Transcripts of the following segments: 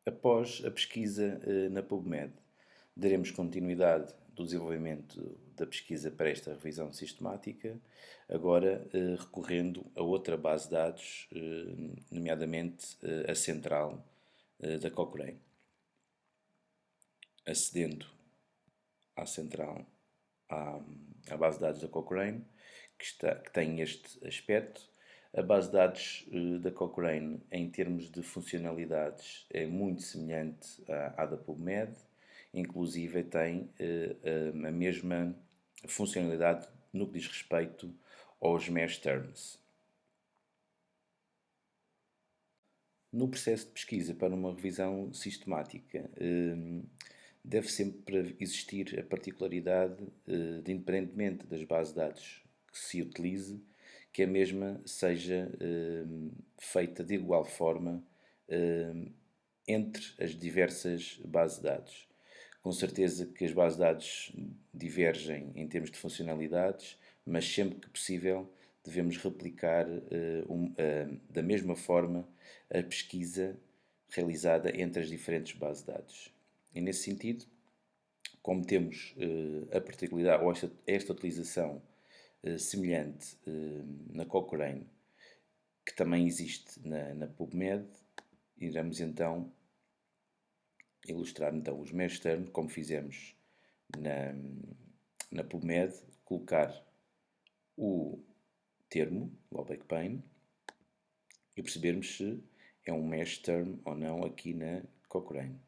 Após a pesquisa na PubMed, daremos continuidade do desenvolvimento da pesquisa para esta revisão sistemática, agora recorrendo a outra base de dados, nomeadamente a central da Cochrane. Acedendo à central, à base de dados da Cochrane, que tem este aspecto. A base de dados da Cochrane, em termos de funcionalidades, é muito semelhante à da PubMed, inclusive tem a mesma funcionalidade no que diz respeito aos mesh terms. No processo de pesquisa para uma revisão sistemática, deve sempre existir a particularidade de, independentemente das bases de dados que se utilize, que a mesma seja feita de igual forma entre as diversas bases de dados. Com certeza que as bases de dados divergem em termos de funcionalidades, mas sempre que possível devemos replicar da mesma forma a pesquisa realizada entre as diferentes bases de dados. E nesse sentido, como temos a particularidade ou esta utilização semelhante na Cochrane, que também existe na PubMed, iremos então ilustrar então os mesh terms, como fizemos na PubMed, colocar o termo, low back pain, e percebermos se é um mesh term ou não aqui na Cochrane.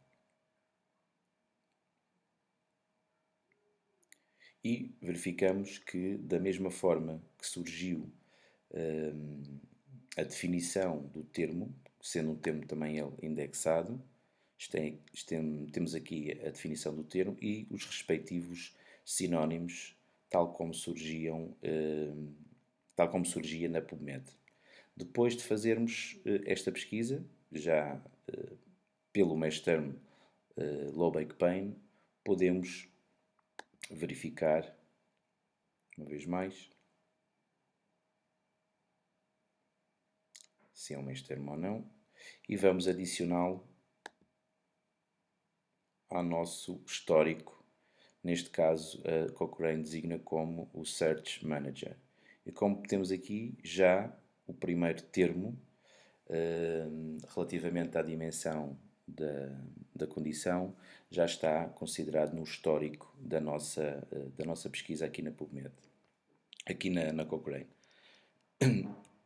E verificamos que, da mesma forma que surgiu a definição do termo, sendo um termo também ele indexado, temos aqui a definição do termo e os respectivos sinónimos, tal como surgia na PubMed. Depois de fazermos esta pesquisa, já pelo mesh term low back pain, podemos verificar, uma vez mais, se é um mesh term ou não, e vamos adicioná-lo ao nosso histórico. Neste caso, a Cochrane designa como o Search Manager. E como temos aqui já o primeiro termo relativamente à dimensão da condição, já está considerado no histórico da nossa pesquisa aqui na PubMed, aqui na Cochrane.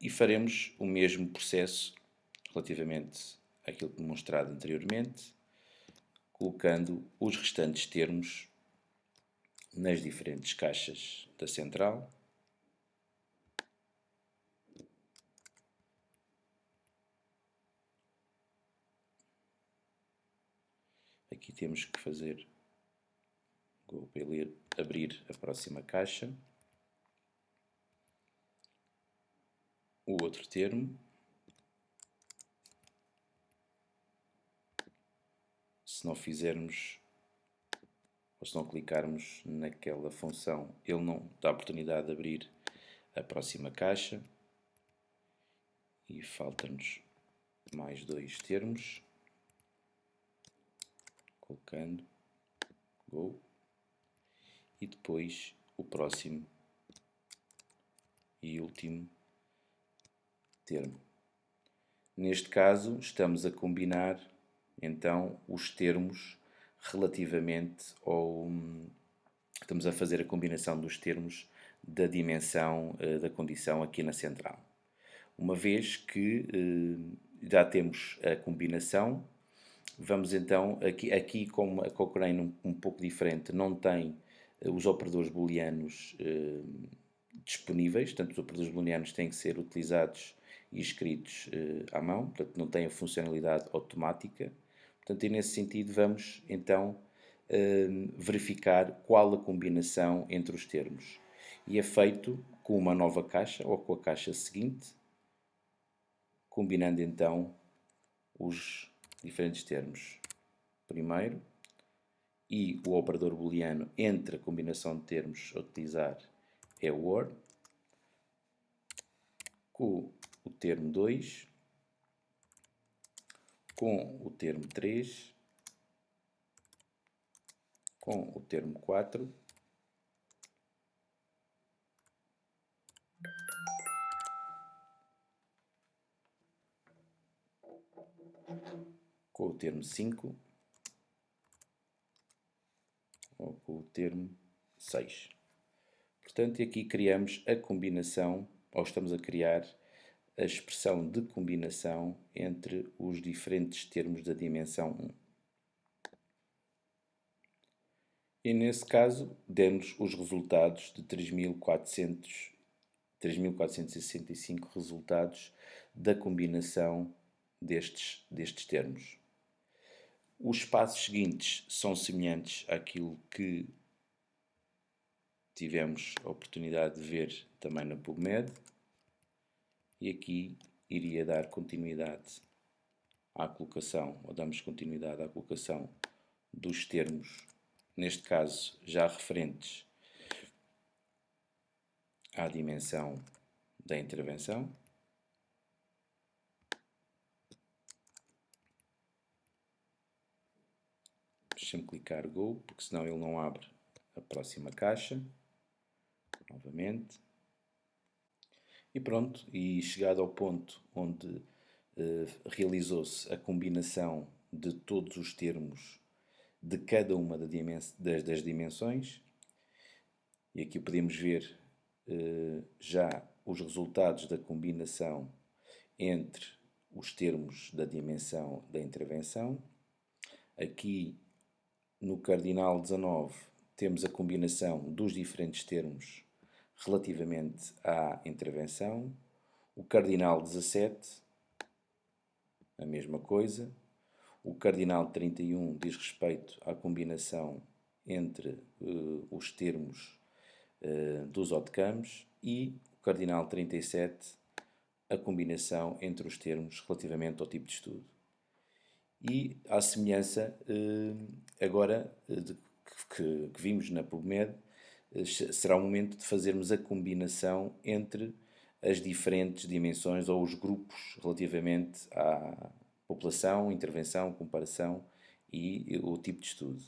E faremos o mesmo processo relativamente àquilo demonstrado anteriormente, colocando os restantes termos nas diferentes caixas da central. Aqui temos que fazer, vou abrir a próxima caixa, o outro termo. Se não fizermos, ou se não clicarmos naquela função, ele não dá a oportunidade de abrir a próxima caixa. E falta-nos mais dois termos. Colocando, go. E depois o próximo e último termo. Neste caso, estamos a combinar então os termos relativamente ao. Estamos a fazer a combinação dos termos da dimensão da condição aqui na central. Uma vez que já temos a combinação, vamos então, aqui como a Cochrane um pouco diferente, não tem os operadores booleanos disponíveis, portanto os operadores booleanos têm que ser utilizados e escritos à mão, portanto não tem a funcionalidade automática. Portanto, e nesse sentido vamos então verificar qual a combinação entre os termos. E é feito com uma nova caixa ou com a caixa seguinte, combinando então os diferentes termos. Primeiro, e o operador booleano entre a combinação de termos a utilizar é o OR, com o termo 2, com o termo 3, com o termo 4, com o termo 5 ou com o termo 6. Portanto, aqui criamos a combinação, ou estamos a criar a expressão de combinação entre os diferentes termos da dimensão 1. E nesse caso, demos os resultados de 3.465 resultados da combinação destes termos. Os passos seguintes são semelhantes àquilo que tivemos a oportunidade de ver também na PubMed, e aqui iria dar continuidade à colocação, ou damos continuidade à colocação dos termos, neste caso já referentes à dimensão da intervenção. Deixa-me clicar Go, porque senão ele não abre a próxima caixa. Novamente. E pronto, e chegado ao ponto onde realizou-se a combinação de todos os termos de cada uma das dimensões, e aqui podemos ver já os resultados da combinação entre os termos da dimensão da intervenção. Aqui no cardinal 19 temos a combinação dos diferentes termos relativamente à intervenção. O cardinal 17, a mesma coisa. O cardinal 31 diz respeito à combinação entre os termos dos outcomes, e o cardinal 37, a combinação entre os termos relativamente ao tipo de estudo. E à semelhança agora que vimos na PubMed, será o momento de fazermos a combinação entre as diferentes dimensões ou os grupos relativamente à população, intervenção, comparação e o tipo de estudo.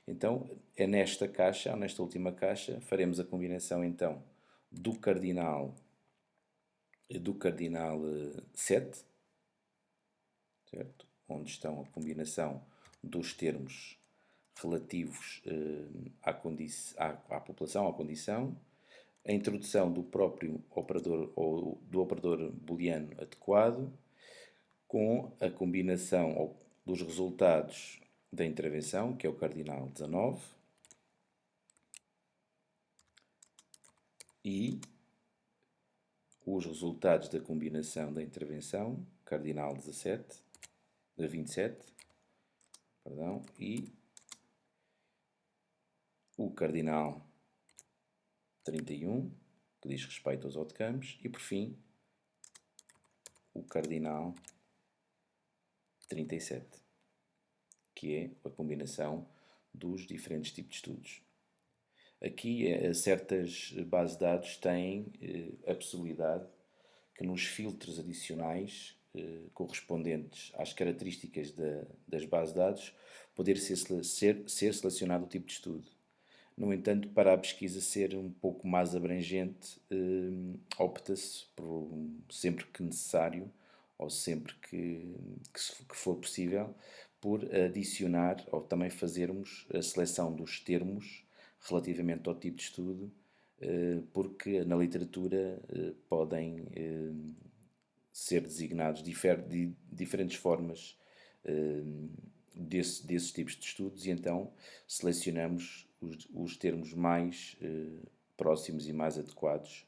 Então, é nesta caixa, ou nesta última caixa, faremos a combinação então do cardinal 7, certo? Onde estão a combinação dos termos relativos à população, à condição, a introdução do próprio operador ou do operador booleano adequado, com a combinação dos resultados da intervenção, que é o cardinal 19, e os resultados da combinação da intervenção, cardinal 27, perdão, e o cardinal 31, que diz respeito aos outcomes, e por fim o cardinal 37, que é a combinação dos diferentes tipos de estudos. Aqui certas bases de dados têm a possibilidade que nos filtros adicionais correspondentes às características das bases de dados poder ser selecionado o tipo de estudo. No entanto, para a pesquisa ser um pouco mais abrangente, opta-se por, sempre que necessário, ou sempre que for possível, por adicionar ou também fazermos a seleção dos termos relativamente ao tipo de estudo, porque na literatura podem ser designados de diferentes formas desses tipos de estudos, e então selecionamos os termos mais próximos e mais adequados,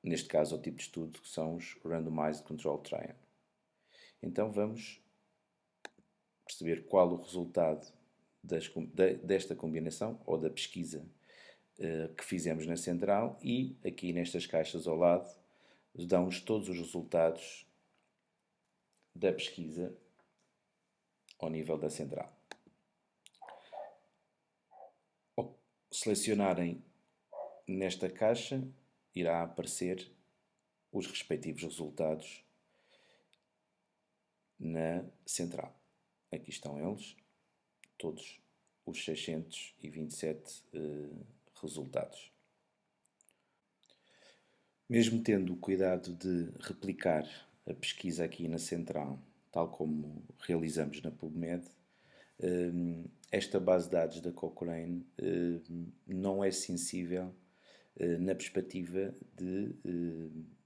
neste caso ao tipo de estudo, que são os Randomized Control Trial. Então vamos perceber qual o resultado desta combinação ou da pesquisa que fizemos na central, e aqui nestas caixas ao lado dão-nos todos os resultados da pesquisa ao nível da central. Ao selecionarem nesta caixa, irá aparecer os respectivos resultados na central. aqui estão eles, todos os 627 resultados. Mesmo tendo o cuidado de replicar a pesquisa aqui na central, tal como realizamos na PubMed, esta base de dados da Cochrane não é sensível na perspectiva de,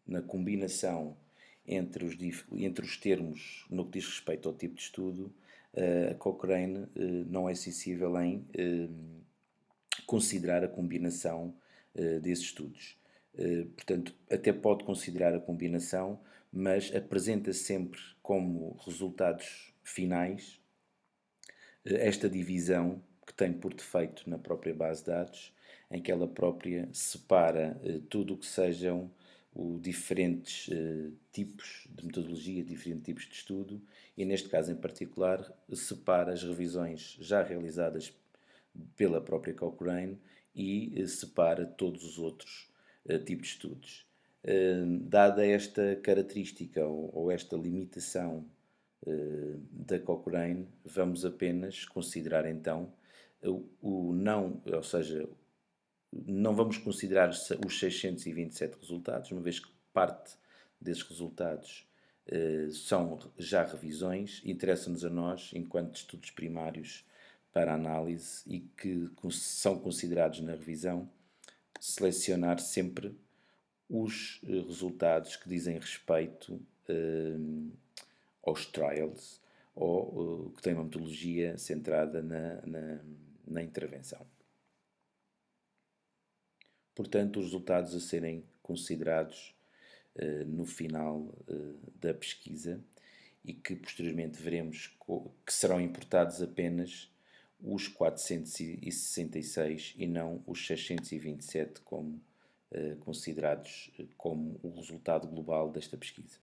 na combinação entre os termos no que diz respeito ao tipo de estudo, a Cochrane não é sensível em considerar a combinação desses estudos. Portanto, até pode considerar a combinação, mas apresenta sempre como resultados finais esta divisão que tem por defeito na própria base de dados, em que ela própria separa tudo o que sejam diferentes tipos de metodologia, diferentes tipos de estudo, e neste caso em particular separa as revisões já realizadas pela própria Cochrane e separa todos os outros tipos de estudos. Dada esta característica ou esta limitação da Cochrane, vamos apenas considerar então o não, ou seja, não vamos considerar os 627 resultados, uma vez que parte desses resultados são já revisões, interessa-nos a nós, enquanto estudos primários para análise e que são considerados na revisão, selecionar sempre os resultados que dizem respeito aos trials ou que têm uma metodologia centrada na intervenção. Portanto, os resultados a serem considerados no final da pesquisa e que posteriormente veremos que serão importados apenas os 466 e não os 627 como considerados como o resultado global desta pesquisa.